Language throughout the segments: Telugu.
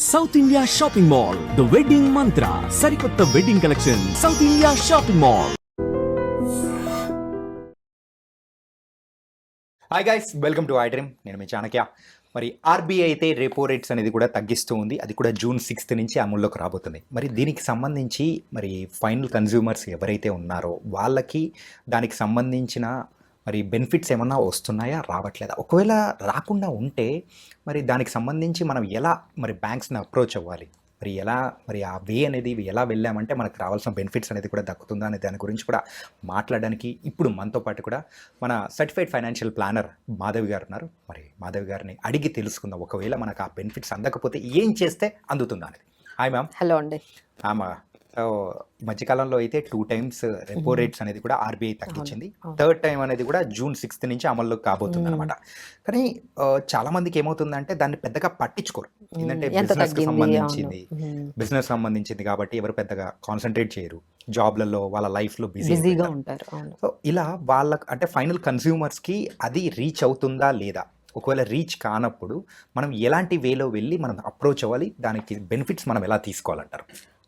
South India shopping mall the wedding మంత్ర సరికొత్త wedding collection south India shopping mall. Hi guys, welcome to I dream. నేను మీ చాణక్య. మరి ఆర్బీఐ అయితే రెపో రేట్స్ అనేది కూడా తగ్గిస్తూ ఉంది. అది కూడా June 6 నుంచి అమల్లోకి రాబోతుంది. మరి దీనికి సంబంధించి మరి ఫైనల్ కన్జ్యూమర్స్ ఎవరైతే ఉన్నారో వాళ్ళకి దానికి సంబంధించిన మరి బెనిఫిట్స్ ఏమన్నా వస్తున్నాయా, రావట్లేదా? ఒకవేళ రాకుండా ఉంటే మరి దానికి సంబంధించి మనం ఎలా మరి బ్యాంక్స్ని అప్రోచ్ అవ్వాలి, మరి ఎలా మరి ఆ వే అనేది ఎలా వెళ్ళామంటే మనకు రావాల్సిన బెనిఫిట్స్ అనేది కూడా దక్కుతుందా అనే దాని గురించి కూడా మాట్లాడడానికి ఇప్పుడు మనతో పాటు కూడా మన సర్టిఫైడ్ ఫైనాన్షియల్ ప్లానర్ మాధవి గారు ఉన్నారు. మరి మాధవి గారిని అడిగి తెలుసుకుందాం, ఒకవేళ మనకు ఆ బెనిఫిట్స్ అందకపోతే ఏం చేస్తే అందుతుందా అనేది. Hi ma'am. హలో అండి. ఈ మధ్యకాలంలో అయితే 2 times రెపో రేట్స్ అనేది కూడా ఆర్బీఐ తగ్గించింది. థర్డ్ టైం అనేది కూడా June 6 నుంచి అమల్లోకి కాబోతుంది అనమాట. కానీ చాలా మందికి ఏమవుతుందంటే దాన్ని పెద్దగా పట్టించుకోరు. ఏంటంటే బిజినెస్ సంబంధించింది కాబట్టి ఎవరు పెద్దగా కాన్సన్ట్రేట్ చేయరు, జాబ్లలో వాళ్ళ లైఫ్లో బిజీగా ఉంటారు. సో ఇలా వాళ్ళకి అంటే ఫైనల్ కన్స్యూమర్స్కి అది రీచ్ అవుతుందా లేదా, ఒకవేళ రీచ్ కానప్పుడు మనం ఎలాంటి వేలో వెళ్ళి మనం అప్రోచ్ అవ్వాలి, దానికి బెనిఫిట్స్ మనం ఎలా తీసుకోవాలంటారు?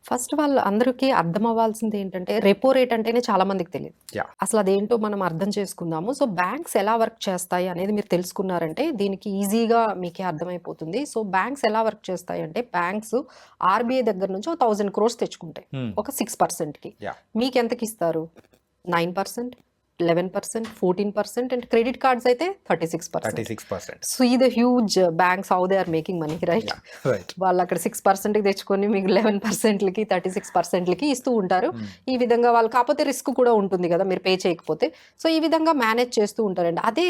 ఫస్ట్ వాళ్ళు అందరికీ అర్థం అవ్వాల్సింది ఏంటంటే రెపో రేట్ అంటేనే చాలా మందికి తెలియదు. అసలు అదేంటో మనం అర్థం చేసుకుందాము. సో బ్యాంక్స్ ఎలా వర్క్ చేస్తాయి అనేది మీరు తెలుసుకున్నారంటే దీనికి ఈజీగా మీకే అర్థమైపోతుంది. సో బ్యాంక్స్ ఎలా వర్క్ చేస్తాయి అంటే బ్యాంక్స్ ఆర్బీఐ దగ్గర నుంచి 1000 crores తెచ్చుకుంటాయి ఒక 6%కి. మీకు ఎంతకి ఇస్తారు? 9%, 11%, 14%, అండ్ క్రెడిట్ కార్డ్స్ అయితే 36%. సో ఇది huge banks how they are making money, right? వాళ్ళు అక్కడ 6%కి తెచ్చుకొని మీకు 11%కి 36%కి ఇస్తూ ఉంటారు. ఈ విధంగా వాళ్ళు కాకపోతే రిస్క్ కూడా ఉంటుంది కదా మీరు పే చేయకపోతే. సో ఈ విధంగా మేనేజ్ చేస్తూ ఉంటారండి. అదే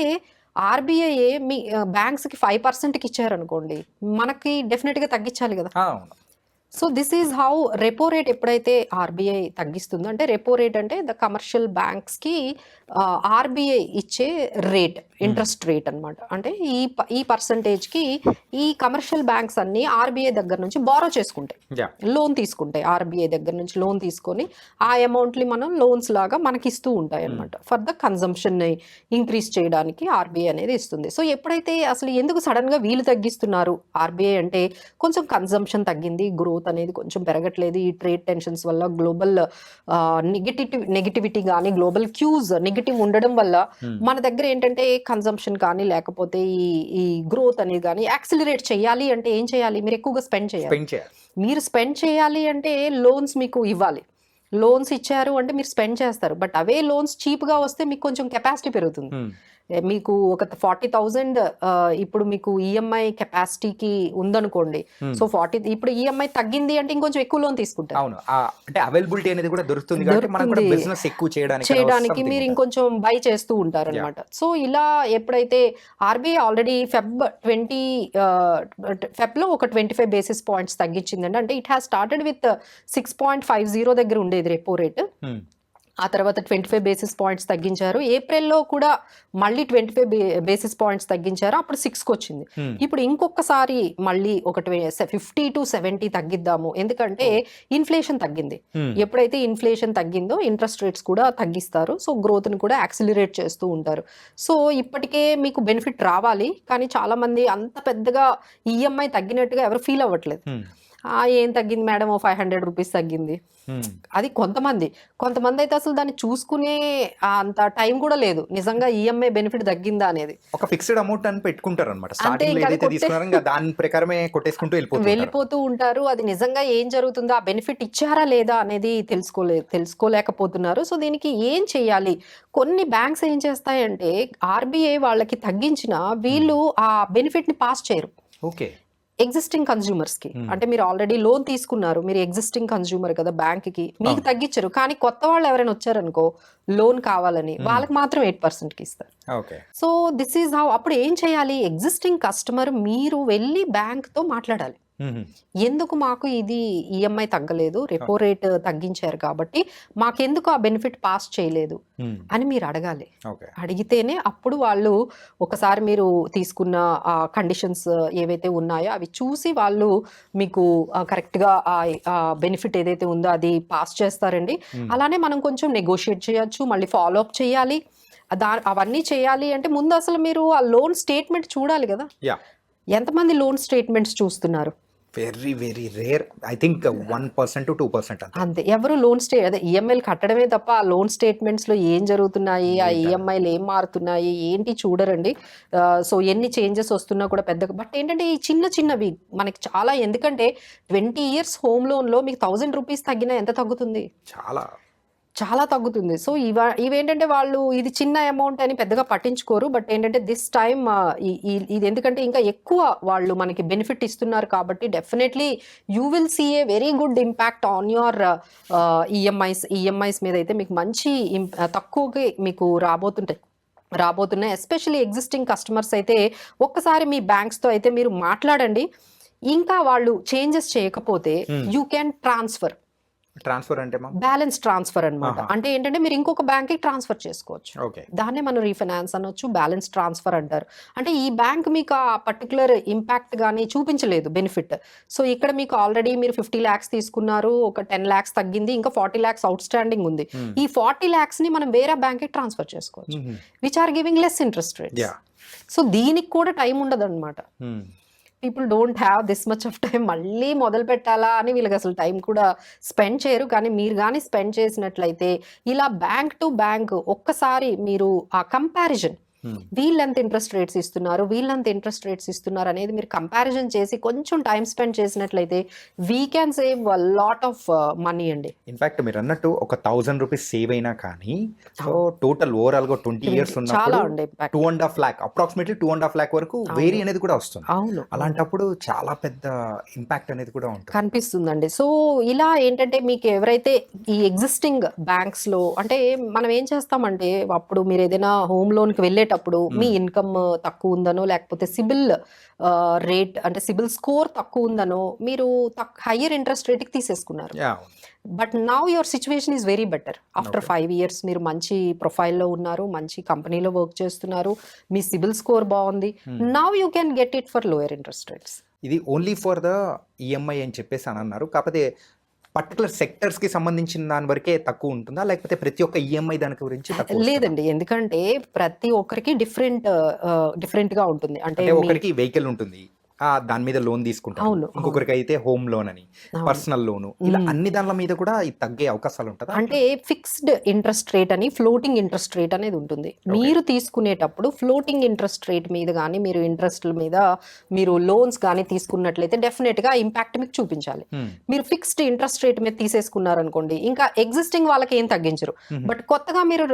ఆర్బీఐ మీ బ్యాంక్స్కి 5%కి ఇచ్చారనుకోండి, మనకి డెఫినెట్గా తగ్గించాలి కదా. So this is how repo rate ఎప్పుడైతే ఆర్బీఐ తగ్గిస్తుందో, అంటే రెపో రేట్ అంటే ద కమర్షియల్ బ్యాంక్స్కి ఆర్బీఐ ఇచ్చే రేట్, ఇంట్రెస్ట్ రేట్ అనమాట. అంటే ఈ పర్సంటేజ్కి ఈ కమర్షియల్ బ్యాంక్స్ అన్ని ఆర్బీఐ దగ్గర నుంచి బారో చేసుకుంటాయి, లోన్ తీసుకుంటాయి. ఆర్బీఐ దగ్గర నుంచి లోన్ తీసుకొని ఆ అమౌంట్ని మనం లోన్స్ లాగా మనకి ఇస్తూ ఉంటాయి అనమాట. ఫర్ ద కన్జంప్షన్ ఇంక్రీజ్ చేయడానికి ఆర్బీఐ అనేది ఇస్తుంది. సో ఎప్పుడైతే అసలు ఎందుకు సడన్గా వీళ్ళు తగ్గిస్తున్నారు ఆర్బీఐ అంటే, కొంచెం కన్జంప్షన్ తగ్గింది, గ్రోత్ అనేది కొంచెం పెరగట్లేదు ఈ ట్రేడ్ టెన్షన్స్ వల్ల, గ్లోబల్ నెగిటివిటీ కానీ గ్లోబల్ క్యూస్ నెగిటివ్ ఉండడం వల్ల మన దగ్గర ఏంటంటే కన్జంప్షన్ కానీ లేకపోతే ఈ గ్రోత్ అనేది కానీ యాక్సిలరేట్ చేయాలి అంటే ఏం చేయాలి? మీరు ఎక్కువగా స్పెండ్ చేయాలి. మీరు స్పెండ్ చేయాలి అంటే లోన్స్ మీకు ఇవ్వాలి. లోన్స్ ఇచ్చారు అంటే మీరు స్పెండ్ చేస్తారు. బట్ అవే లోన్స్ చీప్గా వస్తే మీకు కొంచెం కెపాసిటీ పెరుగుతుంది. మీకు ఒక 40,000 ఇప్పుడు మీకు ఈఎంఐ కెపాసిటీకి ఉందనుకోండి. సో 40 ఇప్పుడు ఈఎంఐ తగ్గింది అంటే ఇంకొంచెం ఎక్కువ లోన్ తీసుకుంటారు. అవును, అంటే అవైలబులిటీ అనేది కూడా దొరుకుతుంది కాబట్టి మనం కూడా బిజినెస్ ఎక్కువ చేయడానికి మీరు ఇంకొంచెం బై చేస్తూ ఉంటారు అనమాట. సో ఇలా ఎప్పుడైతే ఆర్బీఐ ఆల్రెడీ ఫెబ్లో ఒక 25 basis points తగ్గించిందండి. అంటే ఇట్ హ్యాస్ స్టార్టెడ్ విత్ 6.50 దగ్గర ఉండేది రెపో రేట్. ఆ తర్వాత 25 basis points తగ్గించారు. ఏప్రిల్లో కూడా మళ్ళీ 25 basis points తగ్గించారు. అప్పుడు 6కి వచ్చింది. ఇప్పుడు ఇంకొకసారి మళ్ళీ ఒక 50 to 70 తగ్గిద్దాము, ఎందుకంటే ఇన్ఫ్లేషన్ తగ్గింది. ఎప్పుడైతే ఇన్ఫ్లేషన్ తగ్గిందో ఇంట్రెస్ట్ రేట్స్ కూడా తగ్గిస్తారు. సో గ్రోత్ని కూడా యాక్సిలరేట్ చేస్తూ ఉంటారు. సో ఇప్పటికే మీకు బెనిఫిట్ రావాలి, కానీ చాలా మంది అంత పెద్దగా ఈఎంఐ తగ్గినట్టుగా ఎవరు ఫీల్ అవ్వట్లేదు. ఏం తగ్గింది మేడం, 500 rupees తగ్గింది. అది కొంతమంది అయితే అసలు దాన్ని చూసుకునే అంత టైం కూడా లేదు, నిజంగా ఈఎంఐ బెనిఫిట్ తగ్గిందా అనేది. ఒక ఫిక్స్డ్ అమౌంట్ అని పెట్టుకుంటారు అనమాట. దాని ప్రకారమే కొట్టేసుకుంటూ వెళ్ళిపోతూ ఉంటారు. అది నిజంగా ఏం జరుగుతుందో, ఆ బెనిఫిట్ ఇచ్చారా లేదా అనేది తెలుసుకోలేకపోతున్నారు. సో దీనికి ఏం చేయాలి? కొన్ని బ్యాంక్స్ ఏం చేస్తాయంటే ఆర్బీఐ వాళ్ళకి తగ్గించిన వీళ్ళు ఆ బెనిఫిట్ ని పాస్ చేయరు. ఓకే, ఎగ్జిస్టింగ్ కన్స్యూమర్స్ కి. అంటే మీరు ఆల్రెడీ లోన్ తీసుకున్నారు, మీరు ఎగ్జిస్టింగ్ కన్స్యూమర్ కదా, బ్యాంక్ కి మీకు తగ్గించరు. కానీ కొత్త వాళ్ళు ఎవరైనా వచ్చారనుకో లోన్ కావాలని, వాళ్ళకి మాత్రం 8%కి ఇస్తారు. So this is how. అప్పుడు ఏం చేయాలి? ఎగ్జిస్టింగ్ కస్టమర్ మీరు వెళ్ళి బ్యాంక్ తో మాట్లాడాలి. ఎందుకు మాకు ఇది ఈఎంఐ తగ్గలేదు, రెపో రేట్ తగ్గించారు కాబట్టి మాకెందుకు ఆ బెనిఫిట్ పాస్ చేయలేదు అని మీరు అడగాలి. అడిగితేనే అప్పుడు వాళ్ళు ఒకసారి మీరు తీసుకున్న కండిషన్స్ ఏవైతే ఉన్నాయో అవి చూసి వాళ్ళు మీకు కరెక్ట్గా బెనిఫిట్ ఏదైతే ఉందో అది పాస్ చేస్తారండి. అలానే మనం కొంచెం నెగోషియేట్ చేయొచ్చు, మళ్ళీ ఫాలో అప్ చేయాలి. అవన్నీ చేయాలి అంటే ముందు అసలు మీరు ఆ లోన్ స్టేట్మెంట్ చూడాలి కదా. ఎంతమంది లోన్ స్టేట్మెంట్స్ చూస్తున్నారు? Very very rare. I think 1% to 2% అంతే. అంతే. ఎవరు లోన్ అదే ఈఎంఐలు కట్టడమే తప్ప ఆ లోన్ స్టేట్మెంట్స్‌లో ఏం జరుగుతున్నాయి, ఆ ఈఎంఐలు ఏం మారుతున్నాయి, ఏంటి చూడరండి. సో ఎన్ని చేంజెస్ వస్తున్నా కూడా పెద్దగా బట్ ఏంటంటే ఈ చిన్న చిన్నవి మనకి చాలా ఎందుకంటే 20 ఇయర్స్ హోమ్ లోన్‌లో మీకు ₹1000 తగ్గినా ఎంత తగ్గుతుంది? చాలా తగ్గుతుంది. సో ఇవేంటంటే వాళ్ళు ఇది చిన్న అమౌంట్ అని పెద్దగా పట్టించుకోరు. బట్ ఏంటంటే దిస్ టైమ్ ఇది ఎందుకంటే ఇంకా ఎక్కువ వాళ్ళు మనకి బెనిఫిట్ ఇస్తున్నారు కాబట్టి definitely you will see a very good impact on your EMIs మీద అయితే మీకు మంచి తక్కువకి మీకు రాబోతున్నాయి. ఎస్పెషల్లీ ఎగ్జిస్టింగ్ కస్టమర్స్ అయితే ఒక్కసారి మీ బ్యాంక్స్తో అయితే మీరు మాట్లాడండి. ఇంకా వాళ్ళు చేంజెస్ చేయకపోతే యూ క్యాన్ ట్రాన్స్ఫర్ అంటే బ్యాలెన్స్ ట్రాన్స్ఫర్ అన్నమాట. అంటే ఏంటంటే మీరు ఇంకొక బ్యాంక్ కి ట్రాన్స్ఫర్ చేసుకోవచ్చు. దాన్నే మనం రీఫైనాన్స్ అనొచ్చు, బ్యాలెన్స్ ట్రాన్స్ఫర్ అంటారు. అంటే ఈ బ్యాంక్ మీకు ఆ పర్టికులర్ ఇంపాక్ట్ గానీ చూపించలేదు బెనిఫిట్. సో ఇక్కడ మీకు ఆల్రెడీ మీరు 50 lakhs తీసుకున్నారు, ఒక 10 lakhs తగ్గింది, ఇంకా 40 lakhs అవుట్ స్టాండింగ్ ఉంది. ఈ 40 lakhs ని మనం వేరే బ్యాంక్ కి ట్రాన్స్ఫర్ చేసుకోవచ్చు, which are giving less interest rates. So దీనికి కూడా టైం ఉండదు అనమాట. People don't have this much of time. మళ్ళీ మొదలు పెట్టాలా అని వీళ్ళకి అసలు టైం కూడా స్పెండ్ చేయరు. కానీ మీరు కానీ స్పెండ్ చేసినట్లయితే ఇలా బ్యాంక్ టు బ్యాంక్ ఒక్కసారి మీరు ఆ కంపారిజన్ వీళ్ళంత ఇంట్రెస్ట్ రేట్స్ ఇస్తున్నారు అనేది మీరు కంపారిజన్ చేసి కొంచెం టైం స్పెండ్ చేసినట్లయితే we can save lot of money అండి. ఇన్ఫాక్ట్ మీరు అన్నట్టు ఒక ₹1000 సేవ్ అయినా కానీ సో టోటల్ ఓవరాల్ గా 20 years చాలా ఉన్నప్పుడు 2.5 lakh అప్రాక్సిమేట్లీ 2.5 lakh వరకు వేరీ అనేది కూడా వస్తుంది. అవును, అలాంటప్పుడు చాలా పెద్ద ఇంపాక్ట్ అనేది కూడా ఉంటుంది, కనిపిస్తుందండి. సో ఇలా ఏంటంటే మీకు ఎవరైతే ఈ ఎగ్జిస్టింగ్ బ్యాంక్స్ లో అంటే మనం ఏం చేస్తామంటే అప్పుడు మీరు ఏదైనా హోమ్ లోన్ కి వెళ్ళేటప్పుడు మీ ఇన్కమ్ తక్కువ ఉందనో లేకపోతే సిబిల్ రేట్ అంటే సిబిల్ స్కోర్ తక్కువ ఉందనో మీరు హయ్యర్ ఇంట్రెస్ట్ రేట్కి తీసేసుకున్నారు. But now your situation is very better. After 5 years మీరు మంచి ప్రొఫైల్లో ఉన్నారు, మంచి కంపెనీలో వర్క్ చేస్తున్నారు, మీ సిబిల్ స్కోర్ బాగుంది. Now you can get it for lower interest rates. ఇది ఓన్లీ ఫర్ ద ఈఎంఐ అని చెప్పేసి అని అన్నారు. కాకపోతే పర్టికులర్ సెక్టర్స్ కి సంబంధించిన దాని వరకే తక్కువ ఉంటుందా, లేకపోతే ప్రతి ఒక్క ఈఎంఐ దాని గురించి లేదండి? ఎందుకంటే ప్రతి ఒక్కరికి డిఫరెంట్ గా ఉంటుంది. అంటే ఒకరికి వెహికల్ ఉంటుంది, దాని మీద లోన్ తీసుకుంటారు, ఇంకొకరికి అయితే హోమ్ లోన్ అని, పర్సనల్ లోన్, ఇలా అన్ని దానిల మీద కూడా తగ్గే అవకాశాలు ఉంటాయి. అంటే ఫిక్స్డ్ ఇంట్రెస్ట్ రేట్ అని ఫ్లోటింగ్ ఇంట్రెస్ట్ రేట్ అనేది ఉంటుంది. మీరు తీసుకునేటప్పుడు ఫ్లోటింగ్ ఇంట్రెస్ట్ రేట్ మీద కానీ మీరు ఇంట్రెస్ట్ల మీద మీరు లోన్స్ కానీ తీసుకున్నట్లయితే డెఫినెట్ గా ఇంపాక్ట్ మీకు చూపించాలి. మీరు ఫిక్స్డ్ ఇంట్రెస్ట్ రేట్ మీద తీసేసుకున్నారు అనుకోండి, ఇంకా ఎగ్జిస్టింగ్ వాళ్ళకి ఏం తగ్గించరు. బట్ కొత్తగా మీరు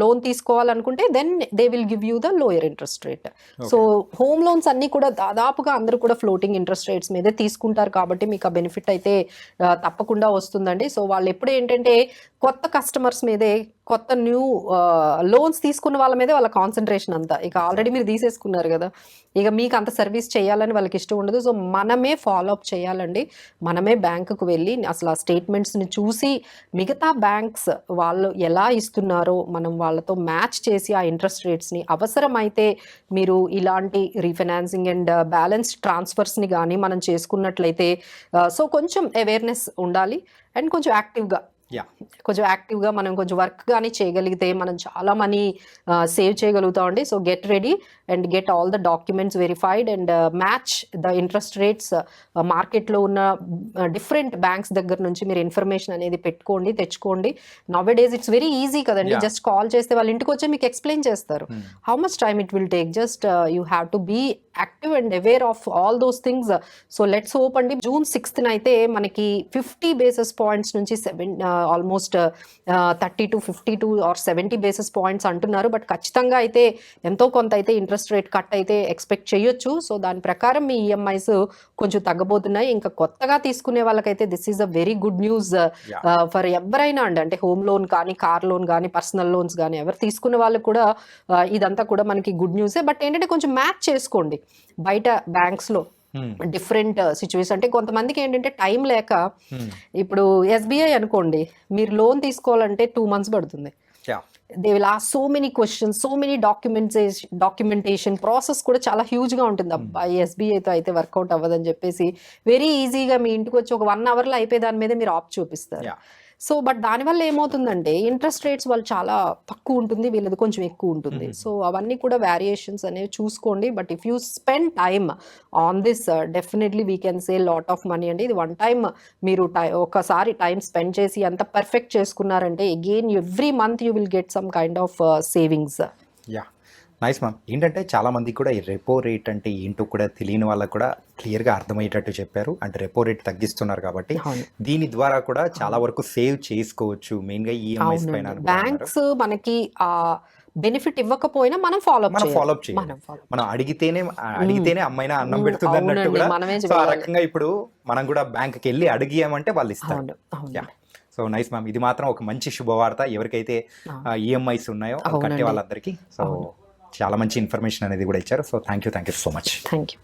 లోన్ తీసుకోవాలనుకుంటే then they will give you the lower interest rate. So home loans అన్ని కూడా దాదాపుగా అందరూ కూడా ఫ్లోటింగ్ ఇంట్రెస్ట్ రేట్స్ మీదే తీసుకుంటారు కాబట్టి మీకు ఆ బెనిఫిట్ అయితే తప్పకుండా వస్తుందండి. సో వాళ్ళు ఎప్పుడు ఏంటంటే కొత్త కస్టమర్స్ మీదే, కొత్త న్యూ లోన్స్ తీసుకున్న వాళ్ళ మీదే వాళ్ళ కాన్సన్ట్రేషన్ అంతా. ఇక ఆల్రెడీ మీరు తీసేసుకున్నారు కదా, ఇక మీకు అంత సర్వీస్ చేయాలని వాళ్ళకి ఇష్టం ఉండదు. సో మనమే ఫాలో అప్ చేయాలండి, మనమే బ్యాంకుకు వెళ్ళి అసలు ఆ స్టేట్మెంట్స్ని చూసి మిగతా బ్యాంక్స్ వాళ్ళు ఎలా ఇస్తున్నారో మనం వాళ్ళతో మ్యాచ్ చేసి ఆ ఇంట్రెస్ట్ రేట్స్ని అవసరమైతే మీరు ఇలాంటి రీఫైనాన్సింగ్ అండ్ బ్యాలెన్స్ ట్రాన్స్ఫర్స్ని కానీ మనం చేసుకున్నట్లయితే సో కొంచెం అవేర్నెస్ ఉండాలి అండ్ కొంచెం యాక్టివ్గా మనం కొంచెం వర్క్ కానీ చేయగలిగితే మనం చాలా మనీ సేవ్ చేయగలుగుతామండి. So get ready and get all the documents verified and match the interest rates. మార్కెట్లో ఉన్న డిఫరెంట్ బ్యాంక్స్ దగ్గర నుంచి మీరు ఇన్ఫర్మేషన్ అనేది తెచ్చుకోండి. Nowadays it's very easy కదండి, జస్ట్ కాల్ చేస్తే వాళ్ళ ఇంటికి వచ్చి మీకు ఎక్స్ప్లెయిన్ చేస్తారు how much time it will take. Just you have to be active and aware of all those things. So let's hope అండి June 6th అయితే మనకి 50 basis points నుంచి almost 30 to 52 or 70 basis points అంటున్నారు. బట్ ఖచ్చితంగా అయితే ఎంతో కొంత అయితే ఇంట్రెస్ట్ రేట్ కట్ అయితే ఎక్స్పెక్ట్ చేయొచ్చు. సో దాని ప్రకారం మీ ఈఎంఐస్ కొంచెం తగ్గబోతున్నాయి. ఇంకా కొత్తగా తీసుకునే వాళ్ళకైతే this is a very good news for ఎవరైనా అండి. అంటే హోమ్ లోన్ కానీ, కార్ లోన్ కానీ, పర్సనల్ లోన్స్ కానీ ఎవరు తీసుకునే వాళ్ళకి కూడా ఇదంతా కూడా మనకి గుడ్ న్యూసే. బట్ ఏంటంటే కొంచెం మ్యాచ్ చేసుకోండి బయట బ్యాంక్స్లో డిఫరెంట్ సిచ్యువేషన్. అంటే కొంతమందికి ఏంటంటే టైం లేక, ఇప్పుడు ఎస్బీఐ అనుకోండి, మీరు లోన్ తీసుకోవాలంటే 2 months పడుతుంది. They will ask so many questions, so many documentation process కూడా చాలా హ్యూజ్గా ఉంటుంది. అబ్బాయి ఎస్బీఐతో అయితే వర్కౌట్ అవ్వదని చెప్పేసి వెరీ ఈజీగా మీ ఇంటికి వచ్చి ఒక 1 hourలో అయిపోయే దాని మీద మీరు ఆప్ చూపిస్తారు. సో బట్ దానివల్ల ఏమవుతుందంటే ఇంట్రెస్ట్ రేట్స్ వాళ్ళు చాలా తక్కువ ఉంటుంది, వీళ్ళది కొంచెం ఎక్కువ ఉంటుంది. సో అవన్నీ కూడా వేరియేషన్స్ అనేవి చూసుకోండి. But if you spend time on this definitely we can say lot of money అండి. ఇది వన్ టైమ్ మీరు ఒకసారి టైం స్పెండ్ చేసి అంత పర్ఫెక్ట్ చేసుకున్నారంటే again every month you will get some kind of savings. Yeah, nice ma'am. ఏంటంటే చాలామంది కూడా ఈ రెపో రేట్ అంటే ఏంటో కూడా తెలియని వాళ్ళకు కూడా క్లియర్గా అర్థమయ్యేటట్టు చెప్పారు. అంటే రెపో రేట్ తగ్గిస్తున్నారు కాబట్టి దీని ద్వారా కూడా చాలా వరకు సేవ్ చేసుకోవచ్చు, మెయిన్గా ఈఎంఐస్ పైన. బ్యాంక్స్ మనకి బెనిఫిట్ ఇవ్వకపోయినా మనం ఫాలో అప్ చేయాలి. మనం అడిగితేనే అమ్మైనా అన్నం పెడుతుంది అన్నట్టు కూడా. సో ఆ రకంగా ఇప్పుడు మనం కూడా బ్యాంక్కి వెళ్ళి అడిగామంటే వాళ్ళు ఇస్తారు. సో నైస్ మ్యామ్, ఇది మాత్రం ఒక మంచి శుభవార్త ఎవరికైతే ఈఎంఐస్ ఉన్నాయో కట్టే వాళ్ళందరికీ. సో చాలా మంచి ఇన్ఫర్మేషన్ అనేది కూడా ఇచ్చారు. So thank you so much. Thank you.